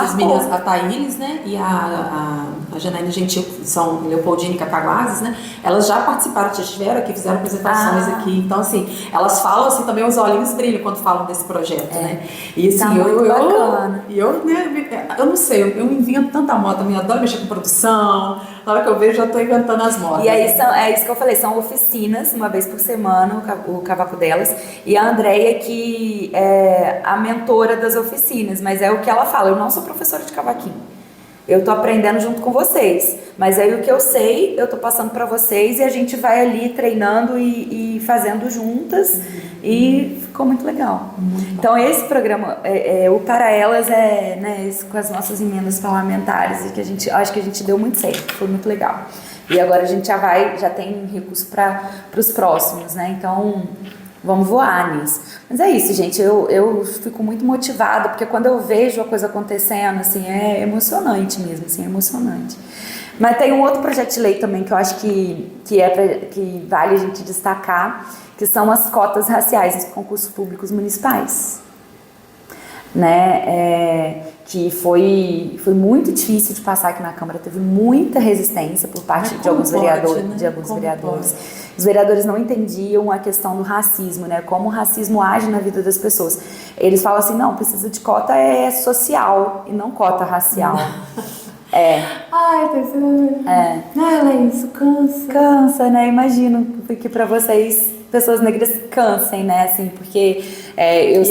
a Thaís, né, e a Janaína Gentil, que são Leopoldina e Cataguases, né, elas já participaram, já estiveram aqui, fizeram apresentações aqui, então assim, elas falam assim, também os olhinhos brilham quando falam desse projeto, né, e assim, tá muito bacana. Eu não sei, eu invento tanta moda, eu adoro mexer com produção, na hora que eu vejo, já tô inventando as modas. E aí, é isso que eu falei, são oficinas, uma vez por semana, o Cavaco Delas, e a Andréia que é a mentora das oficinas, mas é o que ela fala, eu não sou professora de cavaquinho, eu tô aprendendo junto com vocês, mas aí o que eu sei, eu tô passando para vocês e a gente vai ali treinando e fazendo juntas, e ficou muito legal. Então esse programa, o Para Elas né, com as nossas emendas parlamentares, e que acho que a gente deu muito certo, foi muito legal. E agora a gente já tem recurso para os próximos, né, então vamos voar nisso. Mas é isso, gente, eu fico muito motivada, porque quando eu vejo a coisa acontecendo, assim, é emocionante mesmo, assim, é emocionante. Mas tem um outro projeto de lei também que eu acho que vale a gente destacar, que são as cotas raciais nos concursos públicos municipais. Né? Que foi muito difícil de passar aqui na Câmara, teve muita resistência por parte de alguns vereadores. Os vereadores não entendiam a questão do racismo, né? Como o racismo age na vida das pessoas. Eles falam assim, não, precisa de cota social e não cota racial. Ai, isso cansa. Cansa, né? Imagino que pra vocês, pessoas negras cansem, né? Assim, porque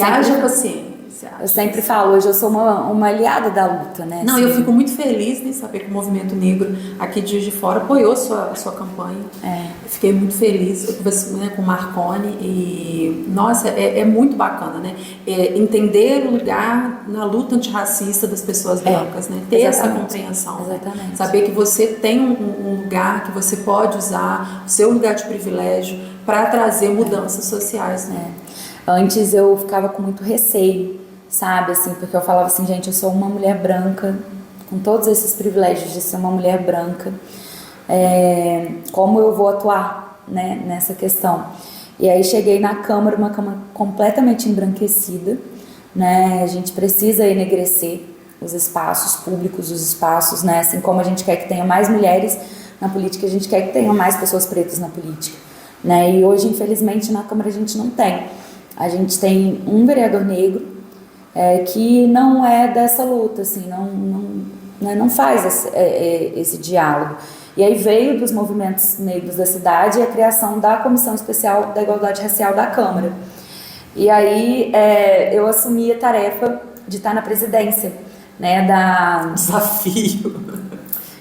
haja paciência. Eu sempre falo, hoje eu sou uma aliada da luta, né? Não, eu fico muito feliz em saber que o Movimento Negro aqui de Juiz de Fora apoiou a sua campanha. Eu fiquei muito feliz, eu conversei, né, com o Marconi e, nossa, é muito bacana, né? Entender o lugar na luta antirracista das pessoas brancas, né? Ter essa compreensão. Exatamente. Né? Saber que você tem um lugar que você pode usar, o seu lugar de privilégio para trazer mudanças sociais, né? Antes eu ficava com muito receio, sabe, assim, porque eu falava assim, gente, eu sou uma mulher branca, com todos esses privilégios de ser uma mulher branca, como eu vou atuar, né, nessa questão? E aí cheguei na Câmara, uma Câmara completamente embranquecida, né, a gente precisa enegrecer os espaços públicos, os espaços, né, assim como a gente quer que tenha mais mulheres na política, a gente quer que tenha mais pessoas pretas na política, né, e hoje, infelizmente, na Câmara a gente não tem. A gente tem um vereador negro que não é dessa luta, assim, não faz esse diálogo. E aí veio dos movimentos negros da cidade a criação da Comissão Especial da Igualdade Racial da Câmara. E aí eu assumi a tarefa de estar na presidência, né, Desafio.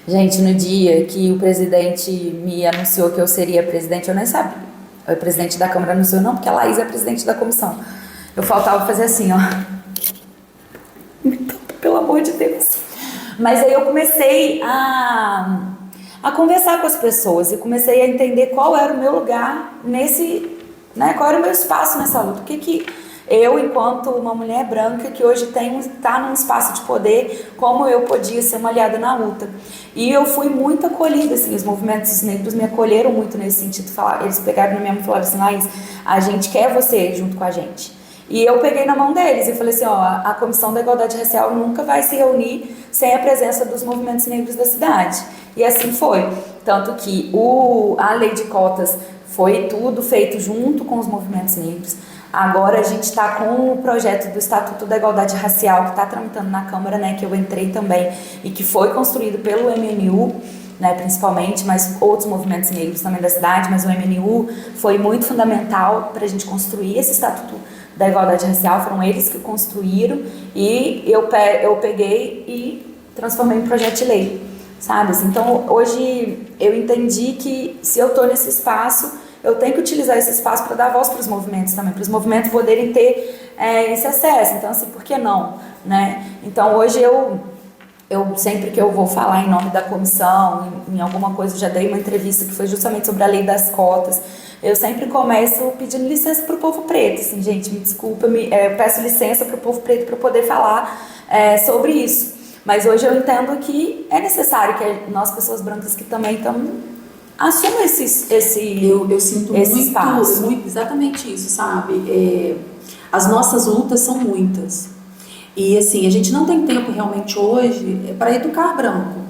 Gente, no dia que o presidente me anunciou que eu seria presidente, eu nem sabia. O presidente da Câmara anunciou, não, porque a Laís é a presidente da comissão. Eu faltava fazer assim, ó. Então, pelo amor de Deus. Mas aí eu comecei a conversar com as pessoas e comecei a entender qual era o meu lugar nesse, né, qual era o meu espaço nessa luta. O que eu, enquanto uma mulher branca que hoje está num espaço de poder, como eu podia ser uma aliada na luta. E eu fui muito acolhida, assim, os movimentos negros me acolheram muito nesse sentido. Eles pegaram na minha mão e falaram assim, Laís, a gente quer você junto com a gente. E eu peguei na mão deles e falei assim, ó, a Comissão da Igualdade Racial nunca vai se reunir sem a presença dos movimentos negros da cidade. E assim foi. Tanto que a lei de cotas foi tudo feito junto com os movimentos negros. Agora a gente está com o projeto do Estatuto da Igualdade Racial que está tramitando na Câmara, né, que eu entrei também e que foi construído pelo MNU, né, principalmente, mas outros movimentos negros também da cidade, mas o MNU foi muito fundamental para a gente construir esse Estatuto da Igualdade Racial, foram eles que construíram e eu peguei e transformei em projeto de lei, sabe? Então hoje eu entendi que se eu estou nesse espaço, eu tenho que utilizar esse espaço para dar voz para os movimentos também, para os movimentos poderem ter esse acesso. Então, assim, por que não? Né? Então, hoje eu sempre que eu vou falar em nome da comissão, em alguma coisa, eu já dei uma entrevista que foi justamente sobre a lei das cotas, eu sempre começo pedindo licença para o povo preto, assim, gente, me desculpa, eu peço licença para o povo preto para poder falar sobre isso. Mas hoje eu entendo que é necessário que nós, pessoas brancas que também estamos... assuma eu sinto muito exatamente isso, sabe? As nossas lutas são muitas e assim, a gente não tem tempo realmente hoje para educar branco,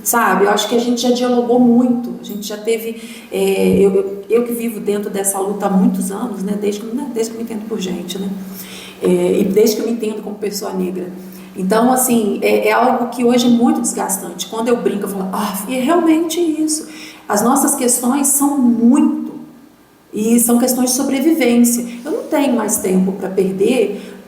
sabe? Eu acho que a gente já dialogou muito, a gente já teve, eu que vivo dentro dessa luta há muitos anos, né? Desde que eu me entendo por gente, né? E desde que eu me entendo como pessoa negra. Então, assim, é algo que hoje é muito desgastante. Quando eu brinco, eu falo, é realmente isso. As nossas questões são muito, e são questões de sobrevivência. Eu não tenho mais tempo para perder.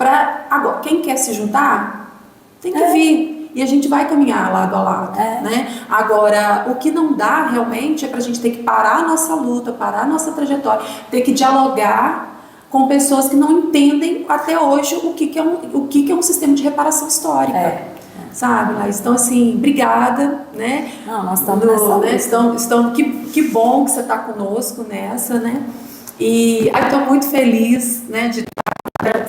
Agora, quem quer se juntar, tem que vir. E a gente vai caminhar lado a lado. Né? Agora, o que não dá realmente é para a gente ter que parar a nossa luta, parar a nossa trajetória, ter que dialogar com pessoas que não entendem até hoje o que é um sistema de reparação histórica. Sabe, Laís? Então, assim, obrigada, né? Não, nós estamos nessa luta. Que bom que você está conosco nessa, né? E estou muito feliz, né,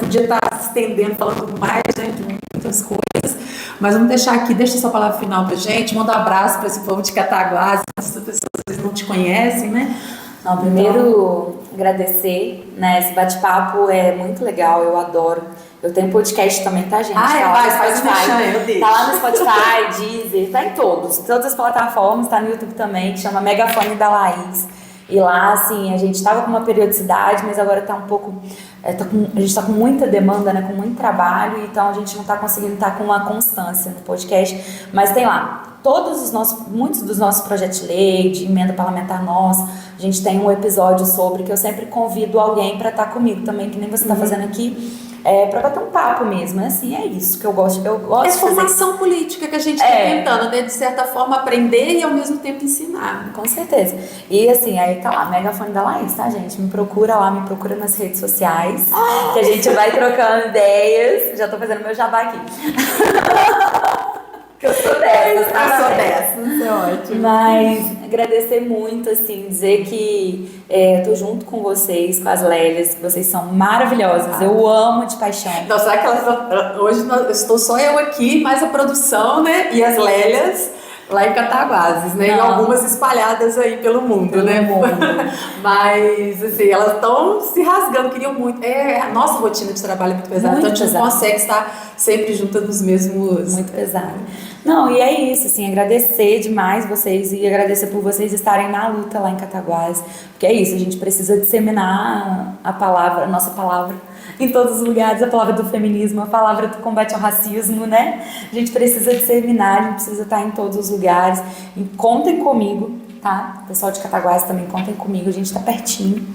podia estar se estendendo, falando mais, né, de muitas coisas, mas vamos deixar aqui, deixa sua palavra final pra gente, manda um abraço para esse povo de Cataguases, essas pessoas que não te conhecem, né? Não, primeiro, agradecer, né? Esse bate-papo é muito legal, eu adoro. Eu tenho podcast também, tá, gente? Tá lá no Spotify, Deezer, tá em todas as plataformas, tá no YouTube também, que chama Megafone da Laís. E lá, assim, a gente tava com uma periodicidade, mas agora tá um pouco... a gente tá com muita demanda, né? Com muito trabalho, então a gente não tá conseguindo estar com uma constância no podcast. Mas tem lá muitos dos nossos projetos de lei, de emenda parlamentar nossa. A gente tem um episódio sobre que eu sempre convido alguém para estar comigo também, que nem você tá fazendo aqui. Para bater um papo mesmo, assim, é isso que eu gosto de fazer. É formação política que a gente está tentando, né, de certa forma, aprender e ao mesmo tempo ensinar. Com certeza. E assim, aí tá lá, Megafone da Laís, tá, gente? Me procura lá, me procura nas redes sociais, que a gente vai trocando ideias. Já tô fazendo meu jabá aqui. Que eu sou dessas, tá? Eu sou dessas, é ótimo. Mas agradecer muito, assim, dizer que tô junto com vocês, com as Lélias, que vocês são maravilhosas. Eu amo de paixão. Não, será que hoje estou só eu aqui, mais a produção, né? E as Lélias lá em Cataguases, né? E algumas espalhadas aí pelo mundo, né? Mas, assim, elas estão se rasgando, queriam muito. A nossa rotina de trabalho é muito pesada, então a gente não consegue estar sempre juntas nos mesmos... Muito pesado. Não, e é isso, assim, agradecer demais vocês e agradecer por vocês estarem na luta lá em Cataguases, porque é isso, a gente precisa disseminar a palavra, a nossa palavra, em todos os lugares, a palavra do feminismo, a palavra do combate ao racismo, né? A gente precisa disseminar, a gente precisa estar em todos os lugares. E contem comigo, tá? O pessoal de Cataguases também, contem comigo, a gente tá pertinho,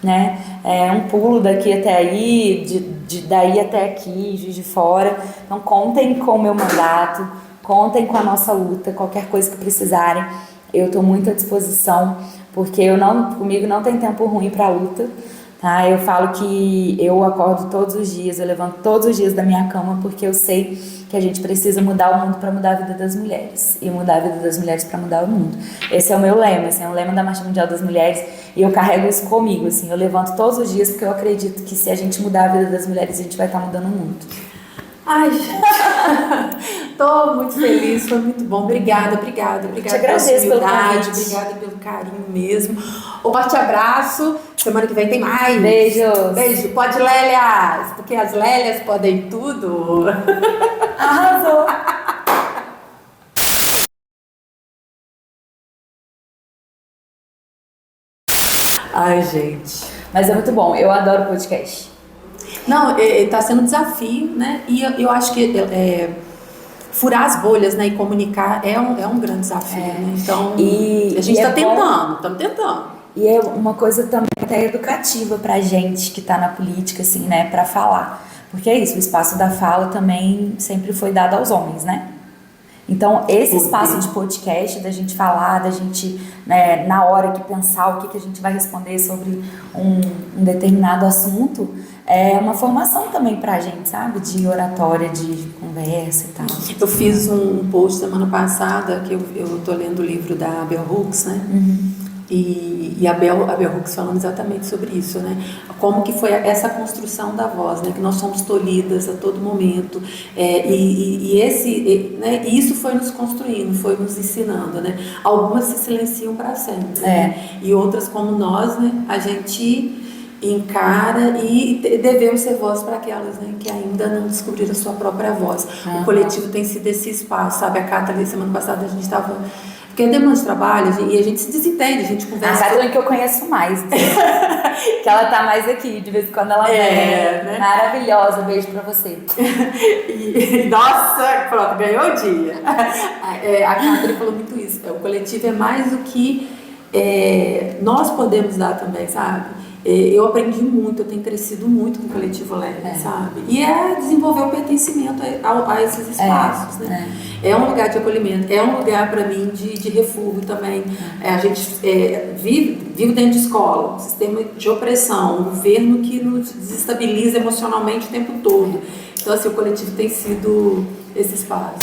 né? É um pulo daqui até aí, daí até aqui, Juiz de Fora. Então contem com o meu mandato, contem com a nossa luta, qualquer coisa que precisarem. Eu estou muito à disposição, porque comigo não tem tempo ruim para a luta. Tá? Eu falo que eu acordo todos os dias, eu levanto todos os dias da minha cama porque eu sei que a gente precisa mudar o mundo para mudar a vida das mulheres e mudar a vida das mulheres para mudar o mundo. Esse é o meu lema, assim, é o lema da Marcha Mundial das Mulheres e eu carrego isso comigo, assim, eu levanto todos os dias porque eu acredito que se a gente mudar a vida das mulheres a gente vai estar mudando o mundo. Ai, gente, tô muito feliz, foi muito bom. Obrigada pela sua humildade, obrigada pelo carinho mesmo. Um forte abraço, semana que vem tem mais. Beijos. Beijo, pode Lélias, porque as Lélias podem tudo. Arrasou. Ai, gente. Mas é muito bom, eu adoro podcast. Não, está sendo um desafio, né? E eu acho que furar as bolhas, né, e comunicar é um grande desafio, né? Então, a gente está estamos tentando. E é uma coisa também até educativa pra gente que tá na política, assim, né, pra falar. Porque é isso, o espaço da fala também sempre foi dado aos homens, né? Então, esse espaço de podcast, da gente falar, da gente, né, na hora que pensar o que a gente vai responder sobre um determinado assunto, é uma formação também pra gente, sabe? De oratória, de conversa e tal. Eu fiz um post semana passada, que eu tô lendo o livro da Bell Hooks, né? Uhum. E a Bell Hooks falando exatamente sobre isso, né? Como que foi essa construção da voz, né? Que nós somos tolhidas a todo momento, né? E isso foi nos construindo, foi nos ensinando, né? Algumas se silenciam para sempre, né? E outras, como nós, né? A gente encara e devemos ser voz para aquelas, né, que ainda não descobriram a sua própria voz. O coletivo tem sido esse espaço, sabe? A Cátia, semana passada, a gente estava... Porque é demanda de trabalho e a gente se desentende, a gente conversa... A Cátia é que eu conheço mais, que ela tá mais aqui, de vez em quando ela vem. Né? Maravilhosa, beijo pra você. Nossa, pronto, ganhou o dia. A Cátia falou muito isso, o coletivo é mais do que nós podemos dar também, sabe? Eu aprendi muito, eu tenho crescido muito com o coletivo Leve, sabe? E desenvolver o pertencimento a esses espaços, né? É um lugar de acolhimento, é um lugar para mim de refúgio também. A gente vive dentro de escola, um sistema de opressão, um governo que nos desestabiliza emocionalmente o tempo todo. Então, assim, o coletivo tem sido esse espaço.